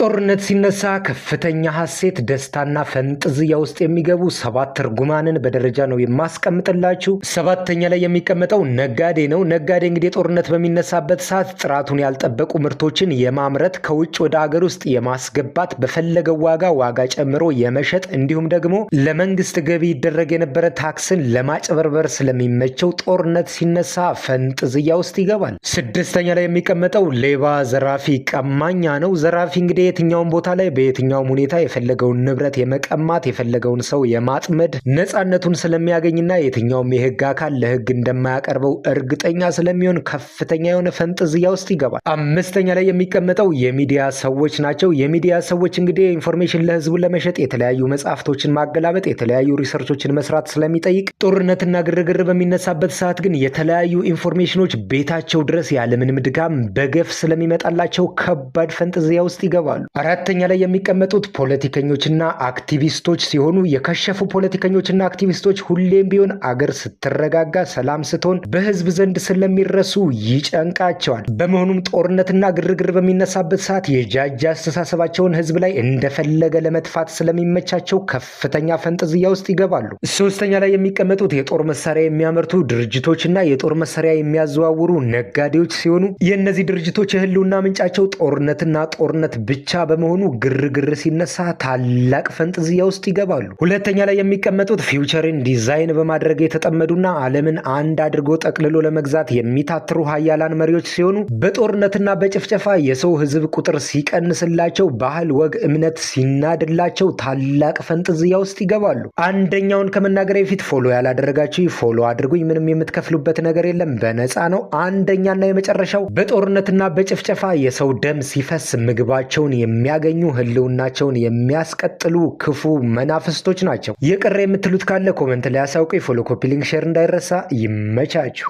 ጦርነት ሲነሳ ከፍተኛ ሐሴት ደስታና ፈንጥዝያ ውስጥ የሚገቡ 7 እርጉማንን በደረጃ ነው የማስቀምጥላችሁ። 7ኛ ላይ የሚቀመጠው ነጋዴ ነው። ነጋዴ እንግዲህ ጦርነት በሚነሳበት ሰዓት ጥራቱን ያልጠበቁ ምርቶችን የማምረት ከውጭ ወደ ሀገር ውስጥ የማስገባት በፈለገው ዋጋ ጨምሮ የመሸጥ እንዲሁም ደግሞ ለመንግስት ገቢ ይደረግ የነበረ ታክስን ለማጭበርበር ስለሚመቸው ጦርነት ሲነሳ ፈንጥዝያ ውስጥ ይገባል። 6ኛ ላይ የሚቀመጠው ሌባ፣ ዘራፊ፣ ቀማኛ ነው። ዘራፊ እንግዲህ የትኛውን ቦታ ላይ በየትኛውም ሁኔታ የፈለገውን ንብረት የመቀማት የፈለገውን ሰው የማጥመድ ነፃነቱን ስለሚያገኝና የትኛውም የህግ አካል ለህግ እንደማያቀርበው እርግጠኛ ስለሚሆን ከፍተኛ የሆነ ፈንጥዝያ ውስጥ ይገባል። 5ኛ ላይ የሚቀመጠው የሚዲያ ሰዎች ናቸው። የሚዲያ ሰዎች እንግዲህ ኢንፎርሜሽን ለህዝቡ ለመሸጥ የተለያዩ መጽሐፍቶችን ማገላበጥ የተለያዩ ሪሰርቾችን መስራት ስለሚጠይቅ ጦርነትና ግርግር በሚነሳበት ሰዓት ግን የተለያዩ ኢንፎርሜሽኖች ቤታቸው ድረስ ያለምንም ድጋም በገፍ ስለሚመጣላቸው ከባድ ፈንጥዝያ ውስጥ ይገባሉ። 4ኛ ላይ የሚቀመጡት ፖለቲከኞችና አክቲቪስቶች ሲሆኑ የከሸፉ ፖለቲከኞችና አክቲቪስቶች ሁሌም ቢሆን አገር ስትረጋጋ ሰላም ስትሆን በህዝብ ዘንድ ስለሚረሱ ይጨንቃቸዋል። በመሆኑም ጦርነትና ግርግር በሚነሳበት ሰዓት የጃጃ አስተሳሰባቸውን ህዝብ ላይ እንደፈለገ ለመጥፋት ስለሚመቻቸው ከፍተኛ ፈንጥዝያ ውስጥ ይገባሉ። 3ኛ ላይ የሚቀመጡት የጦር መሳሪያ የሚያመርቱ ድርጅቶችና የጦር መሳሪያ የሚያዘዋውሩ ነጋዴዎች ሲሆኑ የእነዚህ ድርጅቶች የህልውና ምንጫቸው ጦርነትና ጦርነት ብቻ በመሆኑ ግርግር ሲነሳ ታላቅ ፈንጥዝያ ውስጥ ይገባሉ። 2ኛ ላይ የሚቀመጡት ፊውቸርን ዲዛይን በማድረግ የተጠመዱና ዓለምን አንድ አድርጎ ጠቅልሎ ለመግዛት የሚታትሩ ሀያላን መሪዎች ሲሆኑ በጦርነትና በጭፍጨፋ የሰው ህዝብ ቁጥር ሲቀንስላቸው ባህል፣ ወግ፣ እምነት ሲናድላቸው ታላቅ ፈንጥዝያ ውስጥ ይገባሉ። አንደኛውን ከመናገር በፊት ፎሎ ያላደረጋችሁ ፎሎ አድርጉኝ። ምንም የምትከፍሉበት ነገር የለም፣ በነፃ ነው። አንደኛና የመጨረሻው በጦርነትና በጭፍጨፋ የሰው ደም ሲፈስ ምግባቸውን የሚያገኙ ህልውናቸውን የሚያስቀጥሉ ክፉ መናፍስቶች ናቸው። የቀረ የምትሉት ካለ ኮሜንት ላይ አሳውቁ። ፎሎ፣ ኮፒ፣ ሊንክ፣ ሼር እንዳይረሳ። ይመቻችሁ።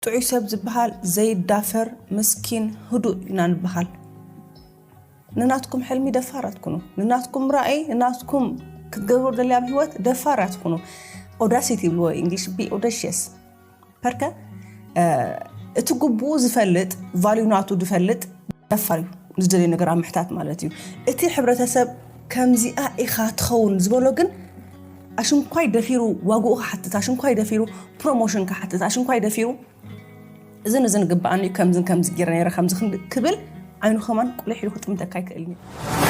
ጥዑይ ሰብ ዝበሃል ዘይዳፈር ምስኪን ህዱእ ኢና ንበሃል። ንናትኩም ሕልሚ ደፋራት ኩኑ፣ ንናትኩም ራእይ፣ ንናትኩም ክትገብሩ ደልያ ብህይወት ደፋራት ኩኑ። ኦዳሲቲ ብልዎ እንግሊሽ ቢ ኦዳሽየስ ፐርከ እቲ ግቡኡ ዝፈልጥ ቫልዩናቱ ዝፈልጥ ደፋር እዩ ዝደልዮ ነገር ኣብ ምሕታት ማለት እዩ። እቲ ሕብረተሰብ ከምዚኣ ኢኻ ትኸውን ዝበሎ ግን ኣሽንኳይ ደፊሩ ዋግኡ ክሓትት፣ ኣሽንኳይ ደፊሩ ፕሮሞሽን ክሓትት፣ ኣሽንኳይ ደፊሩ እዝን ግባኣኒ ከምዚ ገይረ ነይረ ከምዚ ክብል ዓይኑ ኸማን ቁልሕ ኢሉ ክጥምተካ ይክእል እዩ።